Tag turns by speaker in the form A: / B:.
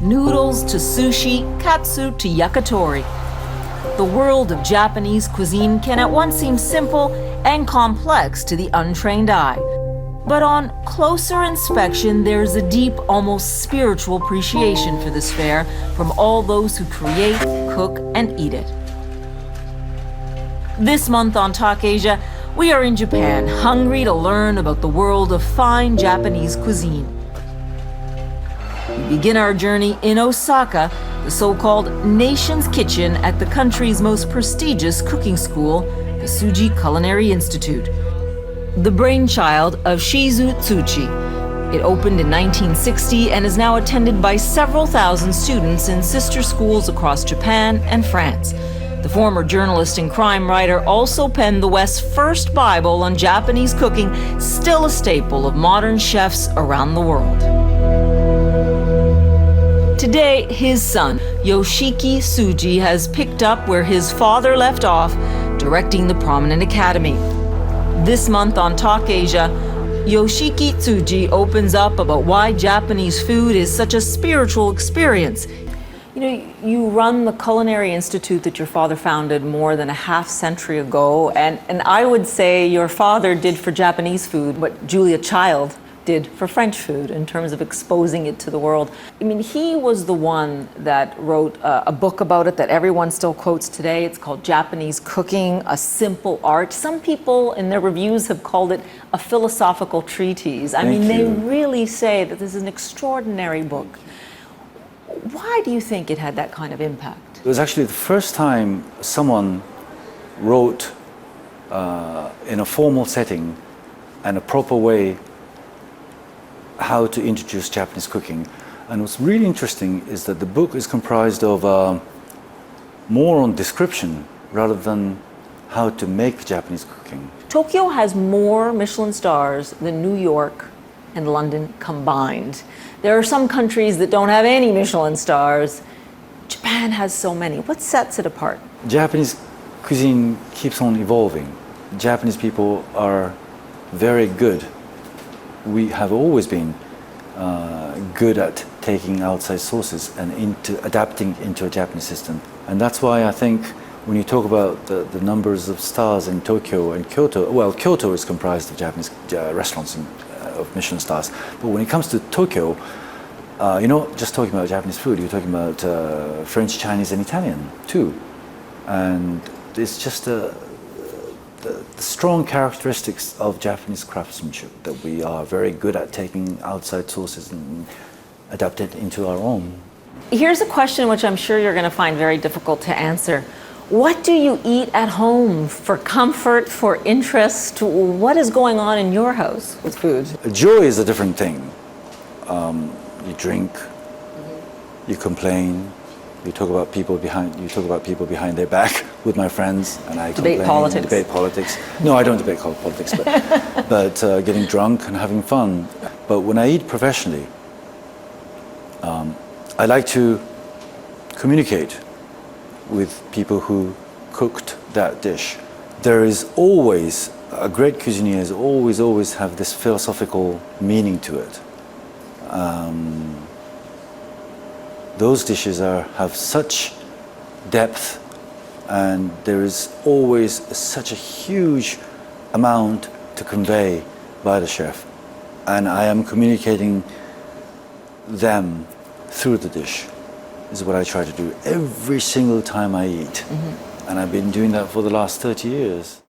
A: Noodles to sushi, katsu to yakitori. The world of Japanese cuisine can at once seem simple and complex to the untrained eye. But on closer inspection, there's a deep, almost spiritual appreciation for this fare from all those who create, cook, and eat it. This month on Talk Asia, we are in Japan, hungry to learn about the world of fine Japanese cuisine. We begin our journey in Osaka, the so-called Nation's Kitchen at the country's most prestigious cooking school, the Tsuji Culinary Institute. The brainchild of Yoshiki Tsuji. It opened in 1960 and is now attended by several thousand students in sister schools across Japan and France. The former journalist and crime writer also penned the West's first Bible on Japanese cooking, still a staple of modern chefs around the world. Today, his son, Yoshiki Tsuji, has picked up where his father left off, directing the prominent academy. This month on Talk Asia, Yoshiki Tsuji opens up about why Japanese food is such a spiritual experience. You know, you run the Culinary Institute that your father founded more than a half century ago, and I would say your father did for Japanese food what Julia Child did for French food in terms of exposing it to the world. I mean, he was the one that wrote a book about it that everyone still quotes today. It's called Japanese Cooking, A Simple Art. Some people in their reviews have called it a philosophical treatise. I mean, they really say that this is an extraordinary book. Why do you think it had that kind of impact?
B: It was actually the first time someone wrote in a formal setting and a proper way how to introduce Japanese cooking. And what's really interesting is that the book is comprised of more on description rather than how to make Japanese cooking.
A: Tokyo has more Michelin stars than New York and London combined. There are some countries that don't have any Michelin stars. Japan has so many. What sets it apart?
B: Japanese cuisine keeps on evolving. Japanese people are very good. We have always been good at taking outside sources and adapting into a Japanese system. And that's why I think when you talk about the numbers of stars in Tokyo and Kyoto, well, Kyoto is comprised of Japanese restaurants of Michelin stars. But when it comes to Tokyo, you're not just talking about Japanese food, you're talking about French, Chinese, and Italian too. And it's just the strong characteristics of Japanese craftsmanship that we are very good at taking outside sources and adapt it into our own.
A: Here's a question which I'm sure you're going to find very difficult to answer. What do you eat at home for comfort, for interest? What is going on in your house with food?
B: Joy is a different thing. You drink, you complain, you talk about people behind their back with my friends, and I
A: debate
B: politics. No, I don't debate politics, but getting drunk and having fun. But when I eat professionally, I like to communicate with people who cooked that dish. There is always, a great cuisinier always have this philosophical meaning to it. Those dishes have such depth, and there is always such a huge amount to convey by the chef. And I am communicating them through the dish, is what I try to do every single time I eat. And I've been doing that for the last 30 years.